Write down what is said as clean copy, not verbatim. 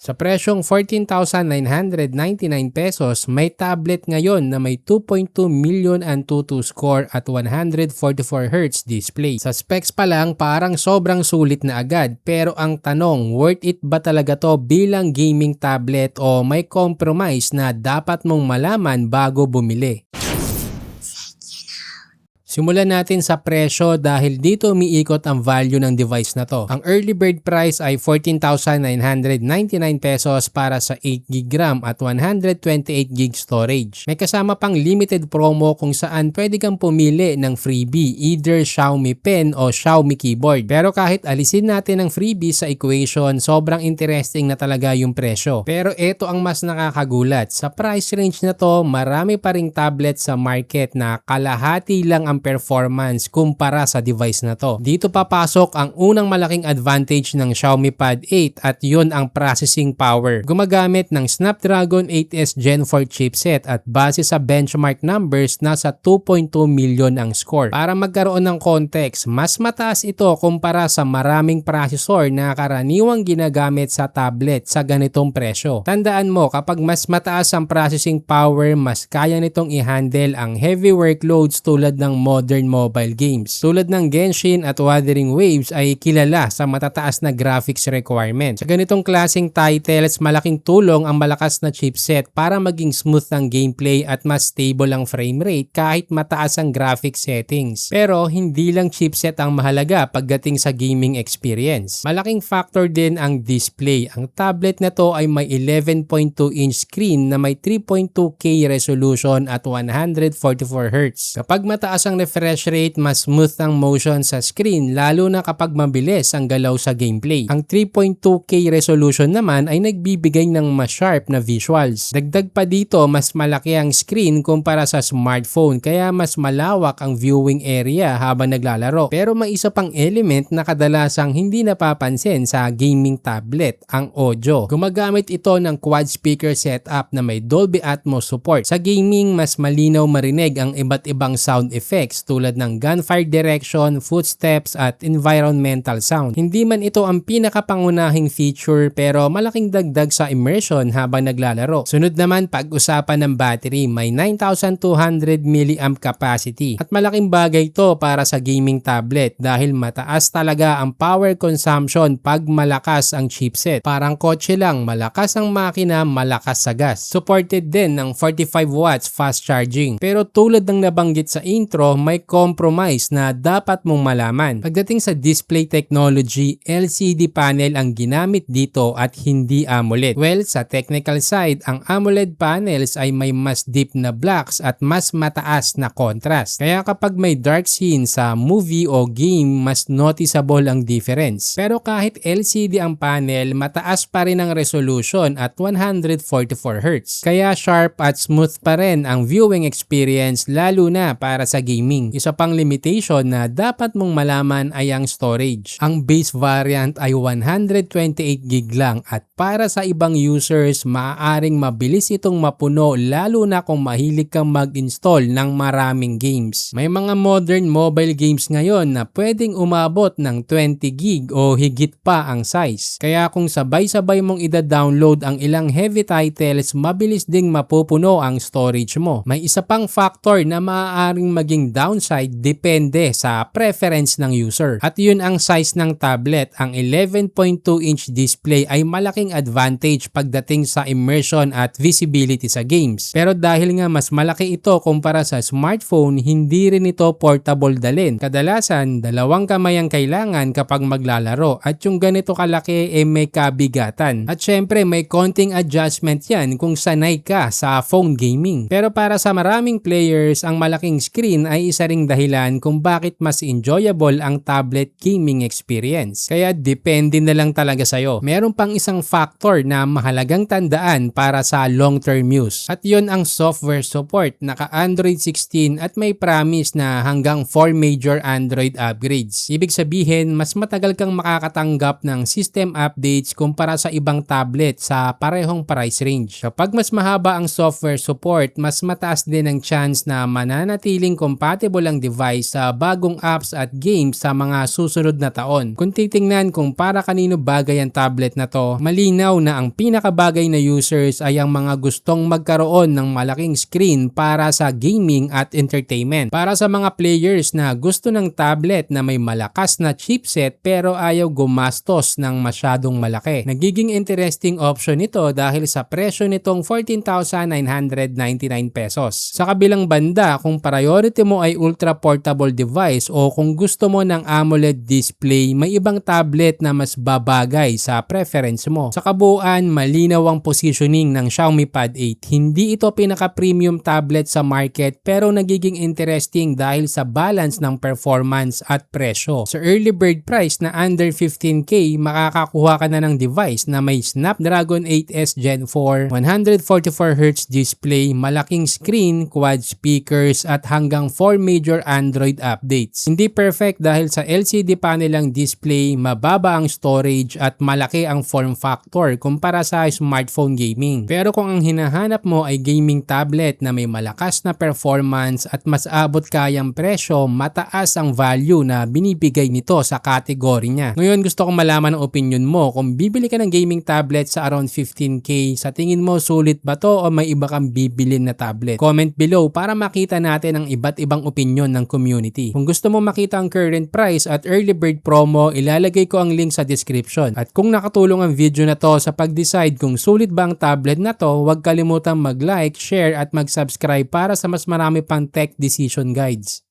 Sa presyong 14,999 pesos, may tablet ngayon na may 2.2 million Antutu score at 144Hz display. Sa specs pa lang, parang sobrang sulit na agad. Pero ang tanong, worth it ba talaga to bilang gaming tablet o may compromise na dapat mong malaman bago bumili? Simulan natin sa presyo dahil dito umiikot ang value ng device na to. Ang early bird price ay 14,999 pesos para sa 8GB RAM at 128GB storage. May kasama pang limited promo kung saan pwede kang pumili ng freebie, either Xiaomi Pen o Xiaomi Keyboard. Pero kahit alisin natin ang freebie sa equation, sobrang interesting na talaga yung presyo. Pero ito ang mas nakakagulat. Sa price range na to, marami pa ring tablet sa market na kalahati lang ang performance kumpara sa device na to. Dito papasok ang unang malaking advantage ng Xiaomi Pad 8 at yun ang processing power. Gumagamit ng Snapdragon 8S Gen 4 chipset at base sa benchmark numbers nasa 2.2 million ang score. Para magkaroon ng context, mas mataas ito kumpara sa maraming processor na karaniwang ginagamit sa tablet sa ganitong presyo. Tandaan mo, kapag mas mataas ang processing power, mas kaya nitong i-handle ang heavy workloads tulad ng modern mobile games. Tulad ng Genshin at Wuthering Waves ay kilala sa matataas na graphics requirements. Sa ganitong klaseng titles, malaking tulong ang malakas na chipset para maging smooth ang gameplay at mas stable ang frame rate kahit mataas ang graphic settings. Pero hindi lang chipset ang mahalaga pagdating sa gaming experience. Malaking factor din ang display. Ang tablet na to ay may 11.2-inch screen na may 3.2K resolution at 144Hz. Kapag mataas ang refresh rate, mas smooth ang motion sa screen lalo na kapag mabilis ang galaw sa gameplay. Ang 3.2K resolution naman ay nagbibigay ng mas sharp na visuals. Dagdag pa dito, mas malaki ang screen kumpara sa smartphone kaya mas malawak ang viewing area habang naglalaro. Pero may isa pang element na kadalasang hindi napapansin sa gaming tablet, ang audio. Gumagamit ito ng quad speaker setup na may Dolby Atmos support. Sa gaming, mas malinaw marinig ang iba't ibang sound effects tulad ng gunfire direction, footsteps at environmental sound. Hindi man ito ang pinakapangunahing feature pero malaking dagdag sa immersion habang naglalaro. Sunod naman, pag-usapan ng battery, may 9,200 mAh capacity at malaking bagay ito para sa gaming tablet dahil mataas talaga ang power consumption pag malakas ang chipset. Parang kotse lang, malakas ang makina, malakas sa gas. Supported din ng 45 watts fast charging. Pero tulad ng nabanggit sa intro, may compromise na dapat mong malaman. Pagdating sa display technology, LCD panel ang ginamit dito at hindi AMOLED. Well, sa technical side, ang AMOLED panels ay may mas deep na blacks at mas mataas na contrast. Kaya kapag may dark scene sa movie o game, mas noticeable ang difference. Pero kahit LCD ang panel, mataas pa rin ang resolution at 144Hz. Kaya sharp at smooth pa rin ang viewing experience lalo na para sa gaming. Isa pang limitation na dapat mong malaman ay ang storage. Ang base variant ay 128GB lang at para sa ibang users, maaaring mabilis itong mapuno lalo na kung mahilig kang mag-install ng maraming games. May mga modern mobile games ngayon na pwedeng umabot ng 20GB o higit pa ang size. Kaya kung sabay-sabay mong ida-download ang ilang heavy titles, mabilis ding mapupuno ang storage mo. May isa pang factor na maaaring maging downside depende sa preference ng user. At yun ang size ng tablet. Ang 11.2-inch display ay malaking advantage pagdating sa immersion at visibility sa games. Pero dahil nga mas malaki ito kumpara sa smartphone, hindi rin ito portable dalhin. Kadalasan, dalawang kamay ang kailangan kapag maglalaro at yung ganito kalaki may kabigatan. At syempre may konting adjustment yan kung sanay ka sa phone gaming. Pero para sa maraming players, ang malaking screen ay isa ring dahilan kung bakit mas enjoyable ang tablet gaming experience. Kaya depende na lang talaga sa'yo. Meron pang isang factor na mahalagang tandaan para sa long-term use. At yun ang software support. Naka-Android 16 at may promise na hanggang 4 major Android upgrades. Ibig sabihin, mas matagal kang makakatanggap ng system updates kumpara sa ibang tablet sa parehong price range. Kapag mas mahaba ang software support, mas mataas din ang chance na mananatiling compatible compatible ang device sa bagong apps at games sa mga susunod na taon. Kung titingnan kung para kanino bagay ang tablet na to, malinaw na ang pinakabagay na users ay ang mga gustong magkaroon ng malaking screen para sa gaming at entertainment. Para sa mga players na gusto ng tablet na may malakas na chipset pero ayaw gumastos ng masyadong malaki. Nagiging interesting option ito dahil sa presyo nitong 14,999 pesos. Sa kabilang banda, kung priority mo ay ultra portable device o kung gusto mo ng AMOLED display, may ibang tablet na mas babagay sa preference mo. Sa kabuuan, malinaw ang positioning ng Xiaomi Pad 8. Hindi ito pinaka-premium tablet sa market pero nagiging interesting dahil sa balance ng performance at presyo. Sa early bird price na under 15K, makakakuha ka na ng device na may Snapdragon 8S Gen 4, 144Hz display, malaking screen, quad speakers at hanggang 4 major Android updates. Hindi perfect dahil sa LCD panel ang display, mababa ang storage at malaki ang form factor kumpara sa smartphone gaming. Pero kung ang hinahanap mo ay gaming tablet na may malakas na performance at mas abot kayang presyo, mataas ang value na binibigay nito sa category niya. Ngayon gusto kong malaman ang opinion mo kung bibili ka ng gaming tablet sa around 15K, sa tingin mo sulit ba to o may iba kang bibilin na tablet? Comment below para makita natin ang iba't ibang opinion ng community. Kung gusto mo makita ang current price at early bird promo, ilalagay ko ang link sa description. At kung nakatulong ang video na to sa pag-decide kung sulit ba ang tablet na to, huwag kalimutang mag-like, share at mag-subscribe para sa mas marami pang tech decision guides.